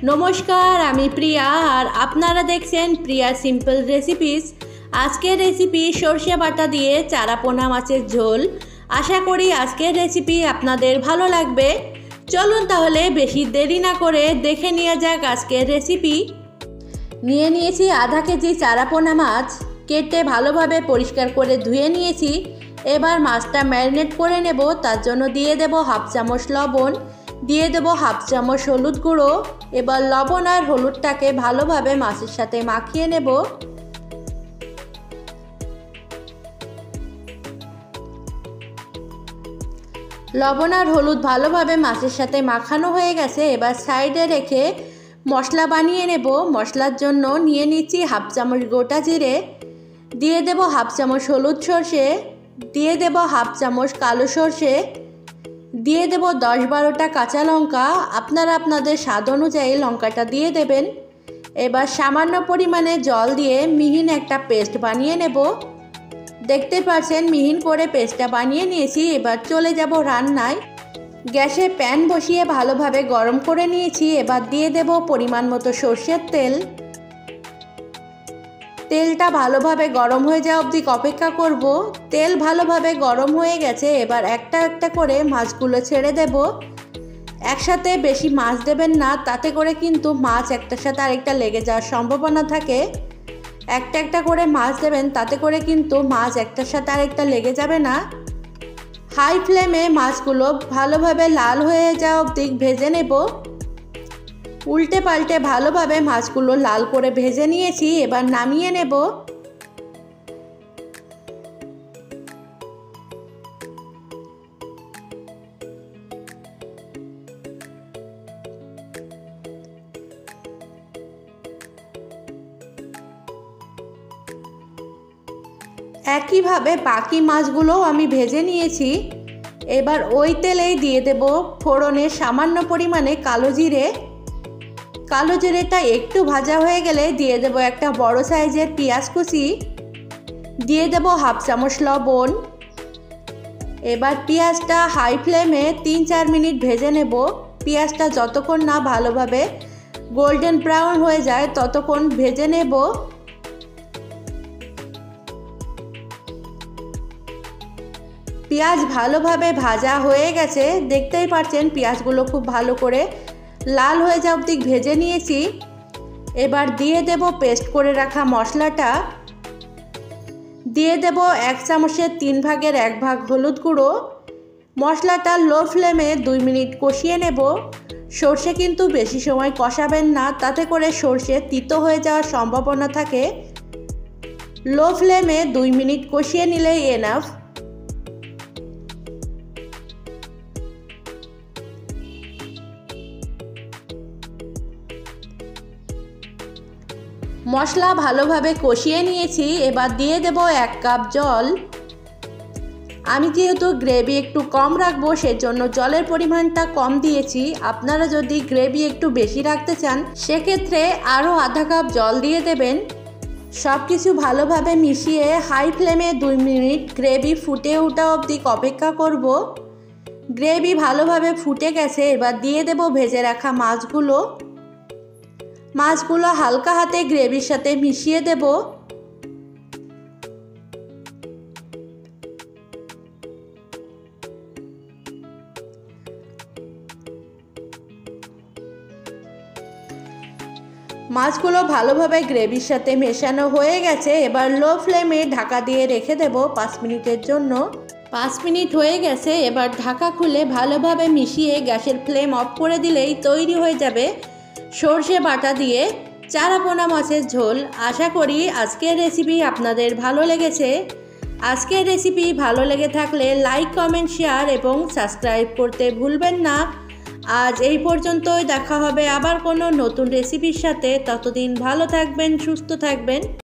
নমস্কার, আমি প্রিয়া আর আপনারা দেখছেন প্রিয়া সিম্পল রেসিপিস। আজকের রেসিপি সরষে বাটা দিয়ে চারাপোনা মাছের ঝোল। আশা করি আজকের রেসিপি আপনাদের ভালো লাগবে। চলুন তাহলে বেশি দেরি না করে দেখে নেওয়া যাক আজকের রেসিপি। নিয়ে নিয়েছি আধা কেজি চারাপোনা মাছ, কেটে ভালোভাবে পরিষ্কার করে ধুয়ে নিয়েছি। এবার মাছটা ম্যারিনেট করে নেব। তার জন্য দিয়ে দেব হাফ চামচ লবণ, দিয়ে দেব হাফ চামচ হলুদ গুঁড়ো। এবার লবণ আর হলুদটাকে ভালোভাবে মাছের সাথে মাখিয়ে নেব। লবণ আর হলুদ ভালোভাবে মাছের সাথে মাখানো হয়ে গেছে। এবার সাইডে রেখে মশলা বানিয়ে নেব। মশলার জন্য নিয়ে নিচ্ছি হাফ চামচ গোটা জিরে, দিয়ে দেব হাফ চামচ হলুদ সর্ষে, দিয়ে দেব হাফ চামচ কালো সর্ষে, দিয়ে দেব 10-12টা কাঁচা লঙ্কা। আপনারা আপনাদের স্বাদ অনুযায়ী লঙ্কাটা দিয়ে দেবেন। এবার সামান্য পরিমাণে জল দিয়ে মিহিন একটা পেস্ট বানিয়ে নেব। দেখতে পাচ্ছেন মিহিন করে পেস্টটা বানিয়ে নিয়েছি। এবার চলে যাব রান্নায়। গ্যাসে প্যান বসিয়ে ভালোভাবে গরম করে নিয়েছি। এবার দিয়ে দেব পরিমাণ মতো সর্ষের তেল। তেলটা ভালোভাবে গরম হয়ে যাওয়া অবধি অপেক্ষা করব। তেল ভালোভাবে গরম হয়ে গেছে। এবার একটা একটা করে মাছগুলো ছেড়ে দেব। একসাথে বেশি মাছ দেবেন না, তাতে করে কিন্তু মাছ একটার সাথে আরেকটা লেগে যাওয়ার সম্ভাবনা থাকে। একটা একটা করে মাছ দেবেন, তাতে করে কিন্তু মাছ একটার সাথে আরেকটা লেগে যাবে না। হাই ফ্লেমে মাছগুলো ভালোভাবে লাল হয়ে যাওয়া অবধি ভেজে নেব। উল্টে পাল্টে ভালোভাবে মাছগুলো লাল করে ভেজে নিয়েছি। এবার নামিয়ে নেব। একইভাবে বাকি মাছগুলোও আমি ভেজে নিয়েছি। এবার ওই তেলেই দিয়ে দেব ফোড়নে সামান্য পরিমাণে কালো জিরে। কালো জিরেটা একটু ভাজা হয়ে গেলে দিয়ে দেব একটা বড় সাইজের পেঁয়াজ কুচি, দিয়ে দেব হাফ চামচ লবণ। এবার পেঁয়াজটা হাই ফ্লেমে 3-4 মিনিট ভেজে নেব। পেঁয়াজটা যতক্ষণ না ভালোভাবে গোল্ডেন ব্রাউন হয়ে যায় ততক্ষণ ভেজে নেব। পেঁয়াজ ভালোভাবে ভাজা হয়ে গেছে। দেখতেই পাচ্ছেন পেঁয়াজগুলো খুব ভালো করে লাল হয়ে যাওয়া অবধি ভেজে নিয়েছি। এবার দিয়ে দেব পেস্ট করে রাখা মশলাটা, দিয়ে দেব 1 চামচের 3 ভাগের 1 ভাগ হলুদ গুঁড়ো। মশলাটা লো ফ্লেমে 2 মিনিট কষিয়ে নেব। সর্ষে কিন্তু বেশি সময় কষাবেন না, তাতে করে সর্ষে তিতো হয়ে যাওয়ার সম্ভাবনা থাকে। লো ফ্লেমে 2 মিনিট কষিয়ে নিলেই এনাফ। মশলা ভালোভাবে কষিয়ে নিয়েছি। এবার দিয়ে দেব 1 কাপ জল। আমি যেহেতু গ্রেভি একটু কম রাখবো সেজন্য জলের পরিমাণটা কম দিয়েছি। আপনারা যদি গ্রেভি একটু বেশি রাখতে চান সেক্ষেত্রে আরও আধা কাপ জল দিয়ে দেবেন। সব কিছু ভালোভাবে মিশিয়ে হাই ফ্লেমে 2 মিনিট গ্রেভি ফুটে ওঠা অবধি অপেক্ষা করব। গ্রেভি ভালোভাবে ফুটে গেছে। এবার দিয়ে দেব ভেজে রাখা মাছগুলো। মাছগুলো হালকা হাতে গ্রেভির সাথে মিশিয়ে দেব। মাছগুলো ভালোভাবে গ্রেভির সাথে মেশানো হয়ে গেছে। এবার লো ফ্লেমে ঢাকা দিয়ে রেখে দেব 5 মিনিটের জন্য। 5 মিনিট হয়ে গেছে। এবার ঢাকা খুলে ভালোভাবে মিশিয়ে গ্যাসের ফ্লেম অফ করে দিলেই তৈরি হয়ে যাবে সরষে বাটা দিয়ে চারাপোনা মাছের ঝোল। আশা করি আজকের রেসিপি আপনাদের ভালো লেগেছে। আজকের রেসিপি ভালো লেগে থাকলে লাইক, কমেন্ট, শেয়ার এবং সাবস্ক্রাইব করতে ভুলবেন না। আজ এই পর্যন্তই। দেখা হবে আবার কোনো নতুন রেসিপির সাথে। ততদিন ভালো থাকবেন, সুস্থ থাকবেন।